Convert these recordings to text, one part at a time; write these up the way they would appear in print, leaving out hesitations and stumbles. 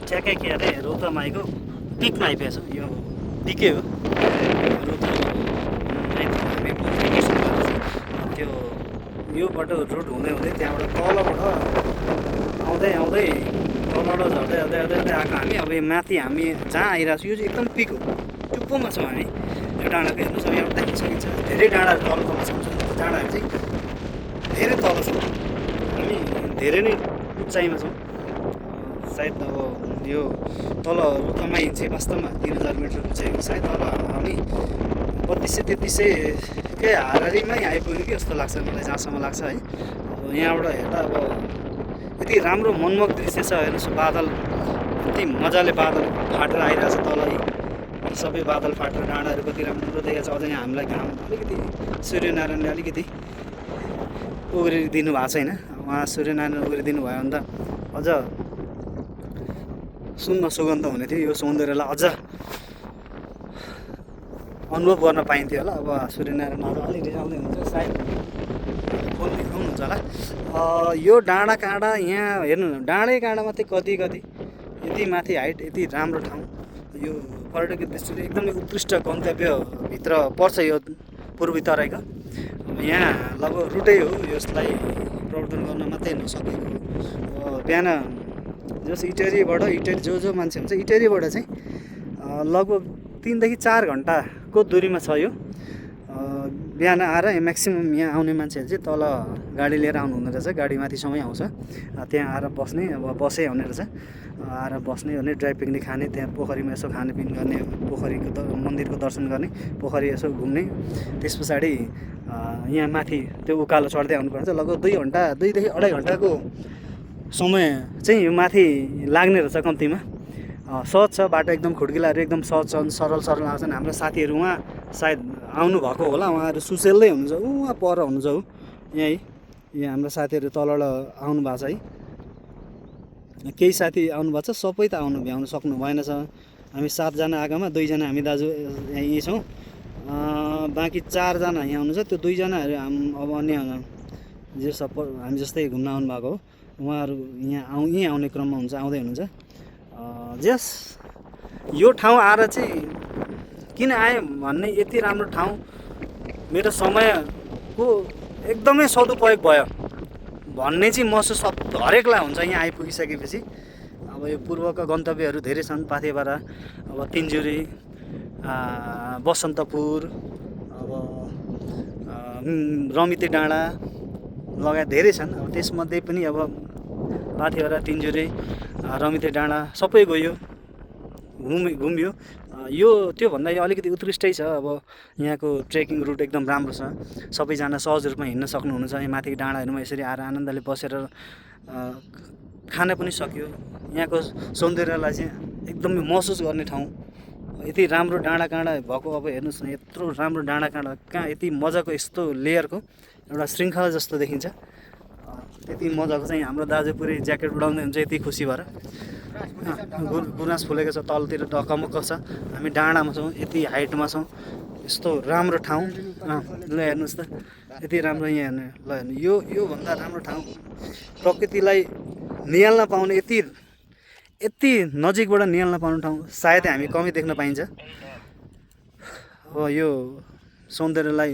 ठ्याक्कै के अरे रौतहमाईको पिकमा आइपुगेको छौँ। यो पिकै हो हामी त्यो योबाट रोड हुँदै हुँदै त्यहाँबाट तलबाट आउँदै आउँदै तलबाट झर्दै झर्दै झर्दै झर्दै आएको हामी। अब माथि हामी जहाँ आइरहेको छौँ यो चाहिँ एकदम पिक हो, टुप्पोमा छौँ हामी। यो डाँडाको हेर्नुहोस्, अब यहाँबाट देख्न सकिन्छ धेरै डाँडाहरू तल तल छौँ। डाँडाहरू चाहिँ धेरै तल छ, हामी धेरै नै उचाइमा छौँ। सायद अब यो तल रौतहमाई चाहिँ वास्तवमा 3000 मिटर उचाइ हो। सायद अब हामी 3200-3300कै हाराहारीमै आइपुग्यो कि जस्तो लाग्छ मलाई, जहाँसम्म लाग्छ है। अब यहाँबाट हेर्दा अब यति राम्रो मनमोहक दृश्य छ। हेर्नुहोस् बादल यति मजाले बादल फाटेर आइरहेको छ तल है। सबै बादल फाटेर डाँडाहरू कति राम्रो देखाएको छ। अझ यहाँ हामीलाई घाम अलिकति सूर्यनारायणले अलिकति उग्रिदिनु भएको छैन। उहाँ सूर्यनारायण उग्रिदिनु भयो भने त अझ सुन्न सुगन्ध हुने थियो। यो सौन्दर्यलाई अझ अनुभव गर्न पाइन्थ्यो होला। अब सूर्यनारायण अलिक रिसाउँदै हुनुहुन्छ, सायद फोन देखाउनुहुन्छ होला। यो डाँडा काँडा यहाँ हेर्नु न, डाँडै काँडा मात्रै कति कति यति माथि हाइट, यति राम्रो ठाउँ। यो पर्यटकीय दृष्टिले एकदमै उत्कृष्ट गन्तव्यभित्र पर्छ यो पूर्वी तराईको। यहाँ लगभग रुटै हो यसलाई प्रवर्धन गर्न मात्रै नसकेको। बिहान जस इटेरीबाट जो मान्छे हुन्छ इटेरीबाट चाहिँ लगभग 3 देखि 4 घन्टाको दुरीमा छ यो। बिहान आएर म्याक्सिमम् यहाँ आउने मान्छेहरू चाहिँ तल गाडी लिएर आउनु हुँदो रहेछ। गाडी माथिसँगै आउँछ, त्यहाँ आएर बस्ने, अब बसै आउने रहेछ। आएर बस्ने भने ड्राई पिकनिक खाने, त्यहाँ पोखरीमा यसो खानपिन गर्ने, पोखरीको मन्दिरको दर्शन गर्ने, पोखरी यसो घुम्ने। त्यस पछाडि यहाँ माथि त्यो उकालो चढ्दै आउनुपर्छ। लगभग 2 घन्टा 2 देखि 2.5 घन्टाको समय चाहिँ यो माथि लाग्ने रहेछ कम्तीमा। सहज छ बाटो, एकदम खुड्किलाहरू एकदम सहज छन्, सरल आउँछन्। हाम्रो साथीहरू उहाँ सायद आउनु भएको होला, उहाँहरू सुसेल्दै हुनुहुन्छ, उहाँ पर हुनुहुन्छ हो यहीँ। यहाँ हाम्रो साथीहरू तलबाट आउनु भएको छ है। केही साथी आउनु भएको छ, सबै त भ्याउनु सक्नु भएन छ। हामी 7 जना आएकोमा 2 जना हामी दाजु यहीँ छौँ, बाँकी 4 जना यहाँ आउनुहुन्छ। त्यो 2 जनाहरू अब अन्य जो हामी जस्तै घुम्न आउनु भएको हो, उहाँहरू यहीँ आउने क्रममा हुन्छ, आउँदै हुनुहुन्छ। जस यो ठाउँ आएर चाहिँ किन आएँ भन्ने, यति राम्रो ठाउँ मेरो समयको एकदमै सदुपयोग भयो भन्ने चाहिँ महसुस हरेकलाई हुन्छ यहाँ आइपुगिसकेपछि। अब यो पूर्वका गन्तव्यहरू धेरै छन्, पाथेपारा, अब तिनजुरी, बसन्तपुर, अब रमिते डाँडा लगायत धेरै छन्। अब त्यसमध्ये पनि अब पाथेपारा, तिनजुरे, रमिते डाँडा सबै गयो, घुम्यो। यो त्योभन्दा यो अलिकति उत्कृष्टै छ। अब यहाँको ट्रेकिङ रुट एकदम राम्रो छ, सबैजना सहज रूपमा हिँड्न सक्नुहुनेछ। यहाँ माथि डाँडाहरूमा यसरी आएर आनन्दले बसेर खान पनि सक्यो। यहाँको सौन्दर्यलाई चाहिँ एकदमै महसुस गर्ने ठाउँ। यति राम्रो डाँडा काँडा भएको, अब हेर्नुहोस् न यत्रो राम्रो डाँडा काँडा कहाँ यति मजाको यस्तो लेयरको एउटा श्रृङ्खला जस्तो देखिन्छ। त्यति मजाको चाहिँ हाम्रो दाजु पुरै ज्याकेट उडाउँदै हुन्छ यति खुसी भएर। गुराँस फुलेको छ, तलतिर ढकमक्क छ, हामी डाँडामा छौँ, यति हाइटमा छौँ, यस्तो राम्रो ठाउँ। ल हेर्नुहोस् त यति राम्रो यहाँ हेर्नु। ल हेर्नु, योभन्दा राम्रो ठाउँ प्रकृतिलाई निहाल्न पाउने, यति नजिकबाट निहाल्न पाउने ठाउँ सायद हामी कमै देख्न पाइन्छ। अब यो सौन्दर्यलाई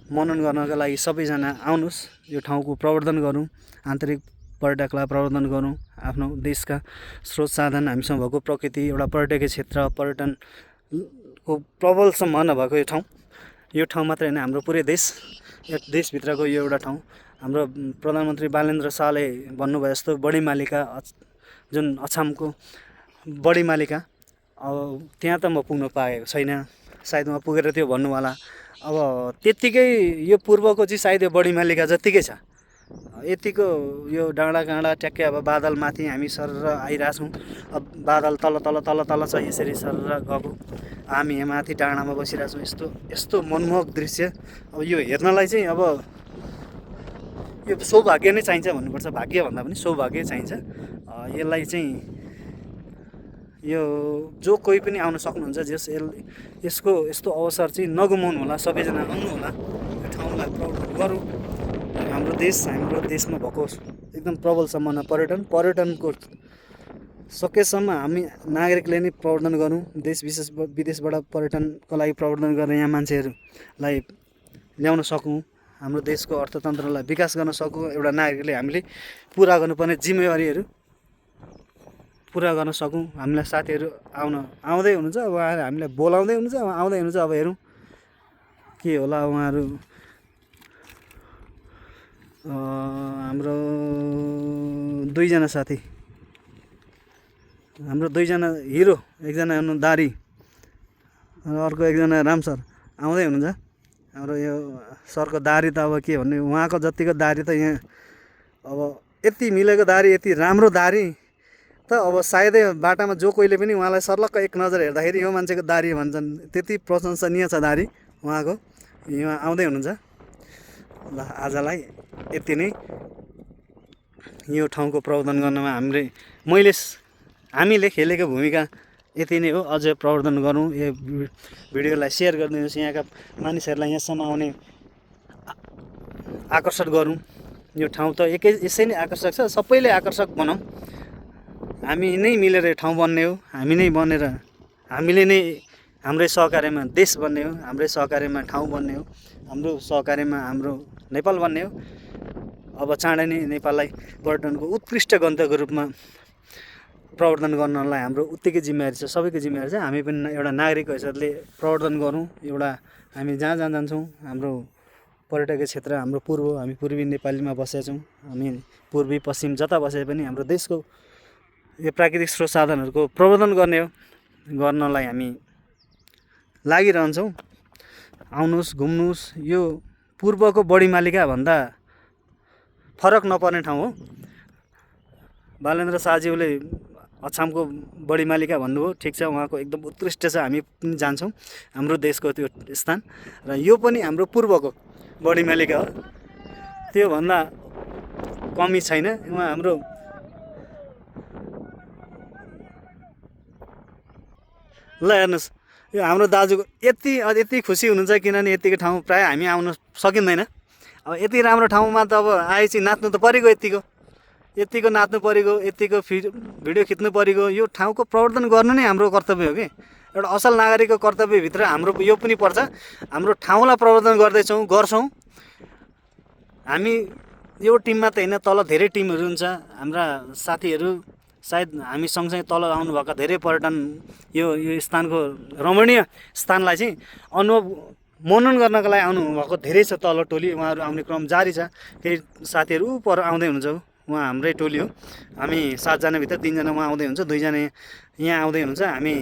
मनन गर्नका लागि सबैजना आउनुहोस्, यो ठाउँको प्रवर्धन गरौँ, आन्तरिक पर्यटकलाई प्रवर्धन गरौँ। आफ्नो देशका स्रोत साधन हामीसँग भएको प्रकृति, एउटा पर्यटकीय क्षेत्र, पर्यटनको प्रबल सम्भावना भएको यो ठाउँ मात्रै होइन, हाम्रो पुरै देशभित्रको यो एउटा ठाउँ। हाम्रो प्रधानमन्त्री बालेन्द्र शाहले भन्नुभयो जस्तो बढी मालिका, जुन अछामको बढी मालिका, अब त्यहाँ त म पुग्न पाएको छैन, सायद उहाँ पुगेर त्यो भन्नु होला। अब त्यत्तिकै यो पूर्वको चाहिँ सायद यो बढी मालिका जत्तिकै छ। यतिको यो डाँडा काँडा ट्याक्कै अब बादल माथि हामी सर आइरहेछौँ। अब बादल तल छ, यसरी सर गएको, हामी यहाँ माथि डाँडामा बसिरहेछौँ। यस्तो मनमोहक दृश्य, अब यो हेर्नलाई चाहिँ अब यो सौभाग्य नै चाहिन्छ भन्नुपर्छ, भाग्य भन्दा पनि सौभाग्य चाहिन्छ। यसलाई चाहिँ यो जो कोही पनि आउन सक्नुहुन्छ, यसको यस्तो अवसर चाहिँ नगुमाउनु होला, सबैजना आउनु होला, यो ठाउँलाई प्रवर्धन गरौँ। हाम्रो देशमा भएको एकदम प्रबल सम्भावना पर्यटनको सकेसम्म हामी नागरिकले नै प्रवर्धन गरौँ। देश विदेशबाट पर्यटनको लागि प्रवर्धन गर्ने यहाँ मान्छेहरूलाई ल्याउन सकौँ। हाम्रो देशको अर्थतन्त्रलाई विकास गर्न सकौँ। एउटा नागरिकले हामीले पुरा गर्नुपर्ने जिम्मेवारीहरू पुरा गर्न सकौँ। हामीलाई साथीहरू आउँदै हुनुहुन्छ, अब आएर हामीलाई बोलाउँदै हुनुहुन्छ, आउँदै हुनुहुन्छ। अब हेरौँ के होला उहाँहरू। हाम्रो दुईजना साथी, हाम्रो दुईजना हिरो, एकजना हुनु दारी र अर्को एकजना राम सर आउँदै हुनुहुन्छ। हाम्रो यो सरको दारी त अब के भन्ने, उहाँको जतिको दारी त यहाँ अब यति मिलेको दारी, यति राम्रो दारी त अब सायदै बाटामा जो कोहीले पनि उहाँलाई सर्लक्क एक नजर हेर्दाखेरि यो मान्छेको दारी भन्छन्। त्यति प्रशंसनीय छ दारी उहाँको। यहाँ आउँदै हुनुहुन्छ। ल आजलाई यति नै। यो ठाउँको प्रवर्धन गर्नमा हामीले खेलेको भूमिका यति नै हो। अझै प्रवर्धन गरौँ। यो भिडियोलाई सेयर गरिदिनुहोस्। यहाँका मानिसहरूलाई यहाँसम्म आउने आकर्षण गरौँ। यो ठाउँ त यसै नै आकर्षक छ, सबैले आकर्षक बनाऊँ। हामी नै मिलेर यो ठाउँ बन्ने हो। हामी नै बनेर हामीले नै हाम्रै सहकार्यमा देश बन्ने हो। हाम्रै सहकार्यमा ठाउँ बन्ने हो। हाम्रो सहकार्यमा हाम्रो नेपाल बन्ने हो। अब चाँडै नै नेपाललाई पर्यटनको उत्कृष्ट गन्तव्यको रूपमा प्रवर्धन गर्नलाई हाम्रो उत्तिकै जिम्मेवारी छ, सबैको जिम्मेवारी छ। हामी पनि एउटा नागरिकको हैसियतले प्रवर्धन गरौँ। एउटा हामी जहाँ जान्छौँ, हाम्रो पर्यटकीय क्षेत्र हाम्रो हामी पूर्वी नेपालीमा बसेका छौँ। हामी पूर्वी पश्चिम जता बसे पनि हाम्रो देशको यो प्राकृतिक स्रोत साधनहरूको प्रवर्धन गर्नलाई हामी लागिरहन्छौँ। आउनुहोस्, घुम्नुहोस्। यो पूर्वको बढीमालिका भन्दा फरक नपर्ने ठाउँ हो। बालेन्द्र शाहज्यूले अछामको बढीमालिका भन्नुभयो, ठिक छ, उहाँको एकदम उत्कृष्ट छ। हामी पनि जान्छौँ हाम्रो देशको त्यो स्थान, र यो पनि हाम्रो पूर्वको बढीमालिका हो। त्योभन्दा कमी छैन। उहाँ हाम्रो ल हेर्नुहोस्, यो हाम्रो दाजुको यति खुसी हुनुहुन्छ किनभने यतिको ठाउँ प्रायः हामी आउन सकिँदैन। अब यति राम्रो ठाउँमा त अब आएपछि नाच्नु त परिगयो, यतिको नाच्नु परिगयो, यतिको भिडियो खिच्नु परिगयो। यो ठाउँको प्रवर्धन गर्नु नै हाम्रो कर्तव्य हो कि। एउटा असल नागरिकको कर्तव्यभित्र हाम्रो यो पनि पर्छ। हाम्रो ठाउँलाई प्रवर्धन गर्छौँ। हामी यो टिममा त होइन, तल धेरै टिमहरू हुन्छ। हाम्रा साथीहरू सायद हामी सँगसँगै तल आउनुभएका धेरै पर्यटन यो स्थानको रमणीय स्थानलाई चाहिँ मनन गर्नको लागि आउनुभएको धेरै छ। तल टोली उहाँहरू आउने क्रम जारी छ। केही साथीहरू पर आउँदै हुनुहुन्छ। उहाँ हाम्रै टोली हो। हामी 7 जनाभित्र 3 जना उहाँ आउँदै हुन्छ, 2 जना यहाँ आउँदै हुनुहुन्छ। हामी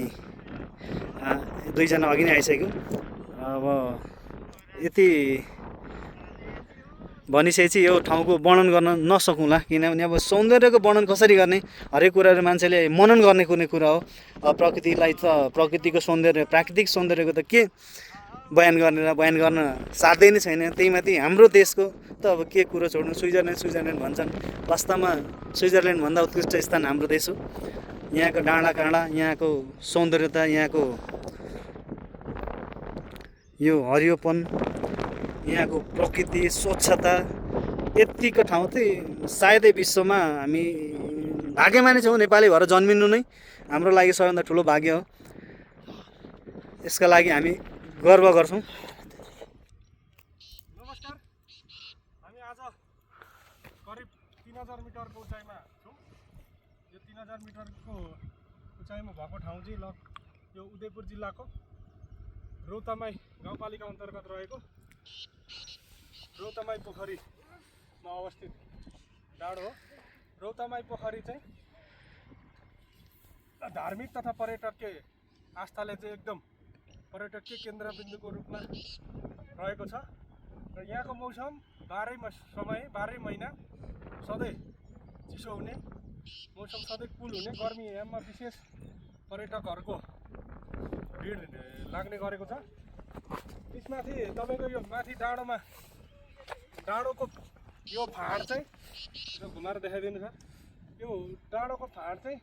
2 जना अघि नै आइसक्यौँ। अब यति भनिसकेपछि यो ठाउँको वर्णन गर्न नसकौँला, किनभने अब सौन्दर्यको वर्णन कसरी गर्ने, हरेक कुराहरू मान्छेले मनन गर्ने कुनै कुरा हो। प्रकृतिलाई त प्रकृतिको सौन्दर्य, प्राकृतिक सौन्दर्यको त के बयान गर्न साध्यै नै छैन। त्यही माथि हाम्रो देशको त अब के कुरो छोड्नु। स्विजरल्यान्ड भन्छन्, वास्तवमा स्विजरल्यान्डभन्दा उत्कृष्ट स्थान हाम्रो देश हो। यहाँको डाँडा काँडा, यहाँको सौन्दर्यता, यहाँको यो हरियोपन, यहाँको प्रकृति, स्वच्छता, यतिको ठाउँ चाहिँ सायदै विश्वमा हामी भाग्यमानी छौँ। नेपाली भएर जन्मिनु नै हाम्रो लागि सबैभन्दा ठुलो भाग्य हो। यसका लागि हामी गर्व गर्छौँ। नमस्कार, हामी आज करिब 3000 मिटरको उचाइमा छौँ। यो 3000 मिटरको उचाइमा भएको ठाउँ चाहिँ यो उदयपुर जिल्लाको रौतमाई गाउँपालिका अन्तर्गत रहेको रौतमाई पोखरीमा अवस्थित डाँडो हो। रौतमाई पोखरी चाहिँ धार्मिक तथा पर्यटकीय आस्थाले चाहिँ एकदम पर्यटकीय केन्द्रबिन्दुको रूपमा रहेको छ। र यहाँको मौसम 12 महिना सधैँ चिसो हुने, मौसम सधैँ कुल हुने, गर्मी याममा विशेष पर्यटकहरूको भिड लाग्ने गरेको छ। त्यसमाथि तपाईँको यो माथि डाँडोको यो फाँड चाहिँ घुमाएर देखाइदिनु छ। यो डाँडोको फाँड चाहिँ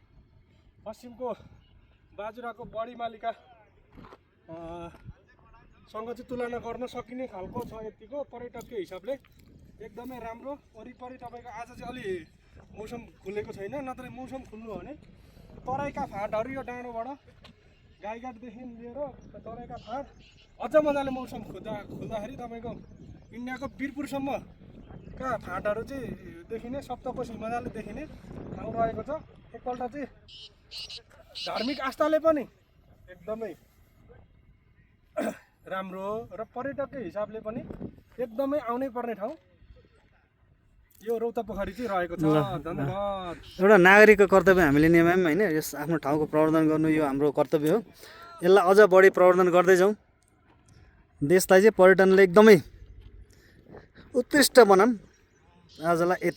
पश्चिमको बाजुराको बढीमालिका सँग चाहिँ तुलना गर्न सकिने खालको छ। यतिको पर्यटकको हिसाबले एकदमै राम्रो। वरिपरि तपाईँको आज चाहिँ अलि मौसम खुलेको छैन, नत्र मौसम खुल्नु हो भने तराईका फाँटहरू यो डाँडोबाट गाईघाटदेखि लिएर तराईका फाँट अझ मजाले मौसम खोल्दाखेरि तपाईँको इन्डियाको बिरपुरसम्मका फाँटहरू चाहिँ देखिने, सप्तकोशी मजाले देखिने ठाउँ रहेको छ। एकपल्ट चाहिँ धार्मिक आस्थाले पनि एकदमै राम्रो हो र पर्यटककै हिसाबले पनि एकदमै आउनै पर्ने ठाउँ यो रौतपोखरी चाहिँ रहेको छ। धन्यवाद। एउटा नागरिकको कर्तव्य हामीले निभायौँ होइन, यस आफ्नो ठाउँको प्रवर्धन गर्नु यो हाम्रो कर्तव्य हो। यसलाई अझ बढी प्रवर्धन गर्दै जाउँ, देशलाई चाहिँ पर्यटनले एकदमै उत्कृष्ट बनाऊँ। आजलाई